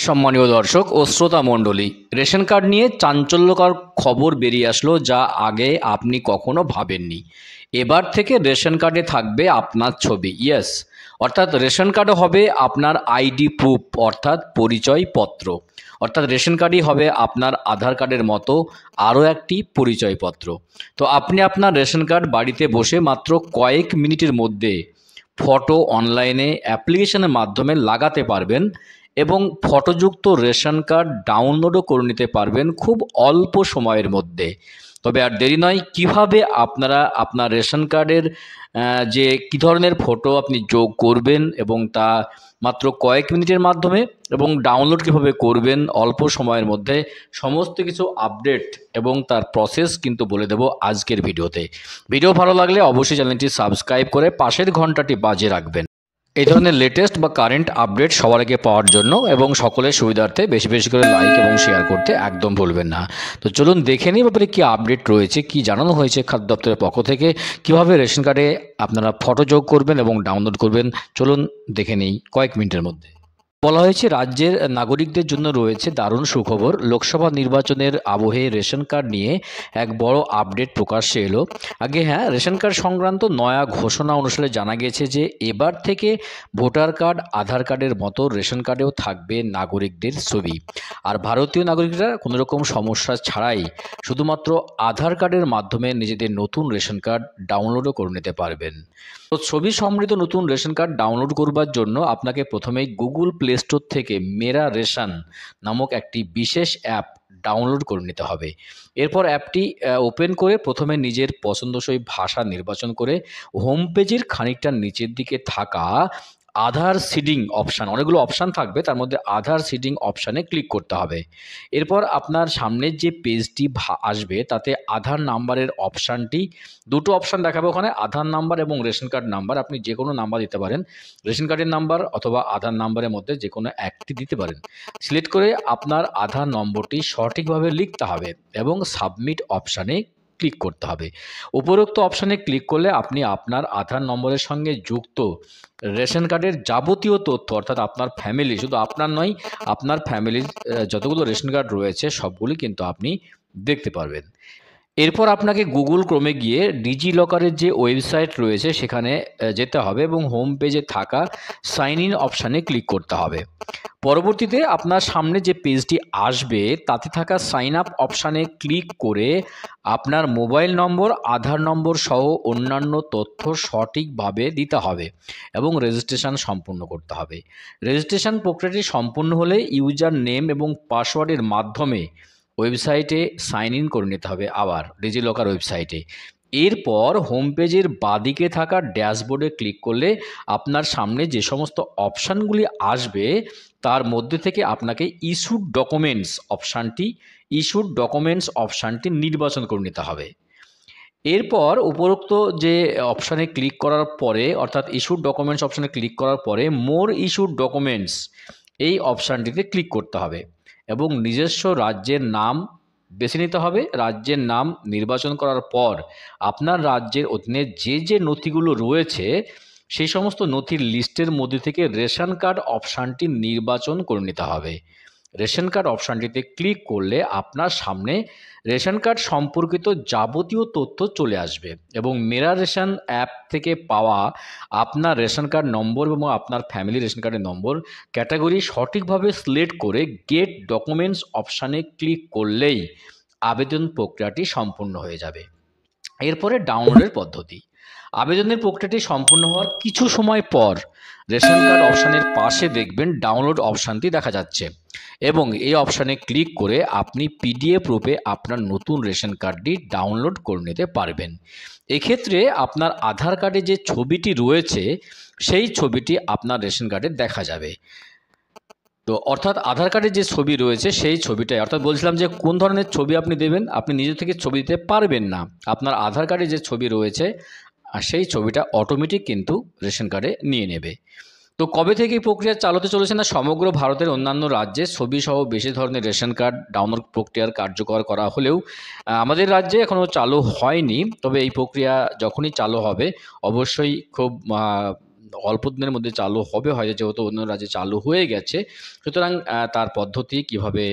সম্মানীয় দর্শক ও শ্রোতা মণ্ডলী, রেশন কার্ড নিয়ে চাঞ্চল্যকর খবর বেরিয়ে আসলো, যা আগে আপনি কখনো ভাবেননি। এবার থেকে রেশন কার্ডে থাকবে আপনার ছবি। ইয়েস, অর্থাৎ রেশন কার্ডও হবে আপনার আইডি প্রুফ, অর্থাৎ পরিচয়পত্র। অর্থাৎ রেশন কার্ডই হবে আপনার আধার কার্ডের মতো আরও একটি পরিচয়পত্র। তো আপনি আপনার রেশন কার্ড বাড়িতে বসে মাত্র কয়েক মিনিটের মধ্যে ফটো অনলাইনে অ্যাপ্লিকেশনের মাধ্যমে লাগাতে পারবেন এবং ফটোযুক্ত রেশন কার্ড ডাউনলোডও করে নিতে পারবেন খুব অল্প সময়ের মধ্যে। তবে আর দেরি নয়, কিভাবে আপনারা আপনার রেশন কার্ডের যে কী ধরনের ফটো আপনি যোগ করবেন এবং তা মাত্র কয়েক মিনিটের মাধ্যমে এবং ডাউনলোড কীভাবে করবেন অল্প সময়ের মধ্যে, সমস্ত কিছু আপডেট এবং তার প্রসেস কিন্তু বলে দেব আজকের ভিডিওতে। ভিডিও ভালো লাগলে অবশ্যই চ্যানেলটি সাবস্ক্রাইব করে পাশের ঘন্টাটি বাজিয়ে রাখবেন এই ধরনের লেটেস্ট বা কারেন্ট আপডেট সবার আগে পাওয়ার জন্য, এবং সকলের সুবিধার্থে বেশি বেশি করে লাইক এবং শেয়ার করতে একদম ভুলবেন না। তো চলুন দেখে নিই ব্যাপারে কী আপডেট রয়েছে, কি জানানো হয়েছে খাদ্য দপ্তরের পক্ষ থেকে, কিভাবে রেশন কার্ডে আপনারা ফটো যোগ করবেন এবং ডাউনলোড করবেন। চলুন দেখে নিই কয়েক মিনিটের মধ্যে। বলা হয়েছে রাজ্যের নাগরিকদের জন্য রয়েছে দারুণ সুখবর। লোকসভা নির্বাচনের আবহে রেশন কার্ড নিয়ে এক বড় আপডেট প্রকাশ্যে এলো। আগে রেশন কার্ড সংক্রান্ত নয়া ঘোষণা অনুসারে জানা গেছে যে এবার থেকে ভোটার কার্ড আধার কার্ডের মতো রেশন কার্ডেও থাকবে নাগরিকদের ছবি। আর ভারতীয় নাগরিকরা কোনো রকম সমস্যা ছাড়াই শুধুমাত্র আধার কার্ডের মাধ্যমে নিজেদের নতুন রেশন কার্ড ডাউনলোডও করে নিতে পারবেন। তো ছবি সমৃদ্ধ নতুন রেশন কার্ড ডাউনলোড করবার জন্য আপনাকে প্রথমেই গুগল প্লে স্টোর থেকে মেরা রেশন নামক একটি বিশেষ অ্যাপ ডাউনলোড করে নিতে হবে। এরপর অ্যাপটি ওপেন করে প্রথমে নিজের পছন্দসই ভাষা নির্বাচন করে হোম পেজের খানিকটা নিচের দিকে থাকা আধার সিডিং অপশান, অনেকগুলো অপশান থাকবে, তার মধ্যে আধার সিডিং অপশানে ক্লিক করতে হবে। এরপর আপনার সামনের যে পেজটি আসবে তাতে আধার নাম্বারের অপশানটি, দুটো অপশান দেখাবে ওখানে, আধার নাম্বার এবং রেশন কার্ড নাম্বার। আপনি যে কোনো নাম্বার দিতে পারেন, রেশন কার্ডের নাম্বার অথবা আধার নাম্বারের মধ্যে যে কোনো একটি দিতে পারেন। সিলেক্ট করে আপনার আধার নম্বরটি সঠিকভাবে লিখতে হবে এবং সাবমিট অপশানে ক্লিক করতে হবে। উপরোক্ত অপশানে ক্লিক করলে আপনি আপনার আধার নম্বরের সঙ্গে যুক্ত রেশন কার্ডের যাবতীয় তথ্য, অর্থাৎ আপনার ফ্যামিলি, শুধু আপনার নয়, আপনার ফ্যামিলির যতগুলো রেশন কার্ড রয়েছে সবগুলি কিন্তু আপনি দেখতে পারবেন। এরপর আপনাকে গুগল ক্রোমে গিয়ে ডিজি লকারের যে ওয়েবসাইট রয়েছে সেখানে যেতে হবে এবং হোম পেজে থাকা সাইন ইন অপশানে ক্লিক করতে হবে। পরবর্তীতে আপনার সামনে যে পেজটি আসবে তাতে থাকা সাইন আপ অপশানে ক্লিক করে আপনার মোবাইল নম্বর, আধার নম্বর সহ অন্যান্য তথ্য সঠিকভাবে দিতে হবে এবং রেজিস্ট্রেশন সম্পূর্ণ করতে হবে। রেজিস্ট্রেশন প্রক্রিয়াটি সম্পূর্ণ হলে ইউজার নেম এবং পাসওয়ার্ডের মাধ্যমে ওয়েবসাইটে সাইন ইন করে নিতে হবে, আবার ডিজিলকার ওয়েবসাইটে। এরপর হোম পেজের বাঁদিকে থাকা ড্যাশবোর্ডে ক্লিক করলে আপনার সামনে যে সমস্ত অপশানগুলি আসবে তার মধ্যে থেকে আপনাকে ইস্যুড ডকুমেন্টস অপশানটি নির্বাচন করে নিতে হবে। এরপর উপরোক্ত যে অপশানে ক্লিক করার পরে, অর্থাৎ ইস্যুড ডকুমেন্টস অপশানে ক্লিক করার পরে মোর ইস্যুড ডকুমেন্টস এই অপশানটিতে ক্লিক করতে হবে এবং নিজস্ব রাজ্যের নাম বেছে নিতে হবে। রাজ্যের নাম নির্বাচন করার পর আপনার রাজ্যের অধীনে যে যে নথিগুলো রয়েছে সেই সমস্ত নথির লিস্টের মধ্যে থেকে রেশন কার্ড অপশানটি নির্বাচন করে নিতে হবে। রেশন কার্ড অপশানটিতে ক্লিক করলে আপনার সামনে রেশন কার্ড সম্পর্কিত যাবতীয় তথ্য চলে আসবে এবং মেরা রেশন অ্যাপ থেকে পাওয়া আপনার রেশন কার্ড নম্বর এবং আপনার ফ্যামিলি রেশন কার্ডের নম্বর ক্যাটাগরি সঠিকভাবে সিলেক্ট করে গেট ডকুমেন্টস অপশানে ক্লিক করলেই আবেদন প্রক্রিয়াটি সম্পূর্ণ হয়ে যাবে। এরপরে ডাউনলোডের পদ্ধতি। আবেদনের প্রক্রিয়াটি সম্পূর্ণ হওয়ার কিছু সময় পর রেশন কার্ড অপশানের পাশে দেখবেন ডাউনলোড অপশানটি দেখা যাচ্ছে এবং এই অপশানে ক্লিক করে আপনি পিডিএফ রূপে আপনার নতুন রেশন কার্ডটি ডাউনলোড করে নিতে পারবেন। এক্ষেত্রে আপনার আধার কার্ডে যে ছবিটি রয়েছে সেই ছবিটি আপনার রেশন কার্ডে দেখা যাবে। তো অর্থাৎ আধার কার্ডে যে ছবি রয়েছে সেই ছবিটাই, অর্থাৎ বলছিলাম যে কোন ধরনের ছবি আপনি দেবেন, আপনি নিজে থেকে ছবি দিতে পারবেন না। আপনার আধার কার্ডে যে ছবি রয়েছে সেই ছবিটা অটোমেটিক কিন্তু রেশন কার্ডে নিয়ে নেবে। তো কবে থেকে এই প্রক্রিয়া চালু হতে চলেছে না, সমগ্র ভারতের অন্যান্য রাজ্যে ছবি সহ বেশি ধরনের রেশন কার্ড ডাউনলোড প্রক্রিয়ার কার্যকর করা হলেও আমাদের রাজ্যে এখনও চালু হয়নি। তবে এই প্রক্রিয়া যখনই চালু হবে অবশ্যই খুব অল্প দিনের মধ্যে চালু হবে, হয়তো যেহেতু অন্য রাজ্যে চালু হয়ে গেছে, সুতরাং তার পদ্ধতি কিভাবে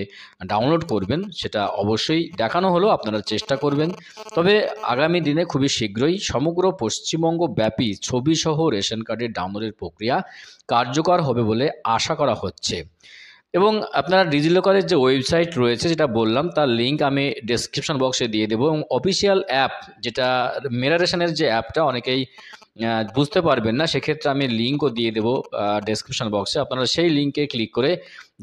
ডাউনলোড করবেন সেটা অবশ্যই দেখানো হলো, আপনারা চেষ্টা করবেন। তবে আগামী দিনে খুবই শীঘ্রই সমগ্র পশ্চিমবঙ্গ ব্যাপী ছবিসহ রেশন কার্ডের ডাউনলোডের প্রক্রিয়া কার্যকর হবে বলে আশা করা হচ্ছে। এবং আপনারা ডিজিলকারের যে ওয়েবসাইট রয়েছে যেটা বললাম, তার লিঙ্ক আমি ডেসক্রিপশন বক্সে দিয়ে দেবো, এবং অফিসিয়াল অ্যাপ যেটা মেরা রেশনের যে অ্যাপটা অনেকেই বুঝতে পারবেন না, সেক্ষেত্রে আমি লিঙ্কও দিয়ে দেবো ডেসক্রিপশন বক্সে। আপনারা সেই লিঙ্কে ক্লিক করে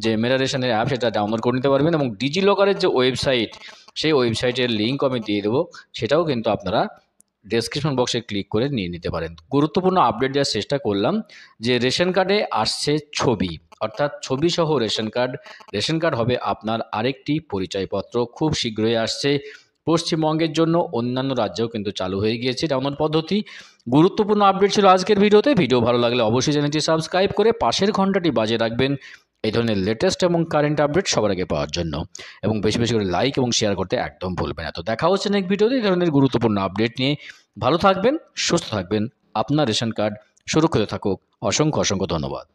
যে মেরা রেশনের অ্যাপ সেটা ডাউনলোড করে নিতে পারবেন, এবং ডিজিলকারের যে ওয়েবসাইট সেই ওয়েবসাইটের লিঙ্কও আমি দিয়ে দেবো, সেটাও কিন্তু আপনারা ডেসক্রিপশন বক্সে ক্লিক করে নিয়ে নিতে পারেন। গুরুত্বপূর্ণ আপডেট দেওয়ার চেষ্টা করলাম যে রেশন কার্ডে আসছে ছবি, অর্থাৎ ছবি সহ রেশন কার্ড। রেশন কার্ড হবে আপনার আরেকটি পরিচয়পত্র, খুব শীঘ্রই আসছে পশ্চিমবঙ্গের জন্য। অন্যান্য রাজ্যেও কিন্তু চালু হয়ে গিয়েছে ডাউনলোড পদ্ধতি। গুরুত্বপূর্ণ আপডেট ছিল আজকের ভিডিওতে। ভিডিও ভালো লাগলে অবশ্যই চ্যানেলটি সাবস্ক্রাইব করে পাশের ঘন্টাটি বাজিয়ে রাখবেন এই ধরনের লেটেস্ট এবং কারেন্ট আপডেট সবার আগে পাওয়ার জন্য, এবং বেশি বেশি করে লাইক এবং শেয়ার করতে একদম ভুলবেন না। তো দেখা হচ্ছে নেক্সট ভিডিওতে এই ধরনের গুরুত্বপূর্ণ আপডেট নিয়ে। ভালো থাকবেন, সুস্থ থাকবেন, আপনার রেশন কার্ড সুরক্ষিত থাকুক। অসংখ্য অসংখ্য ধন্যবাদ।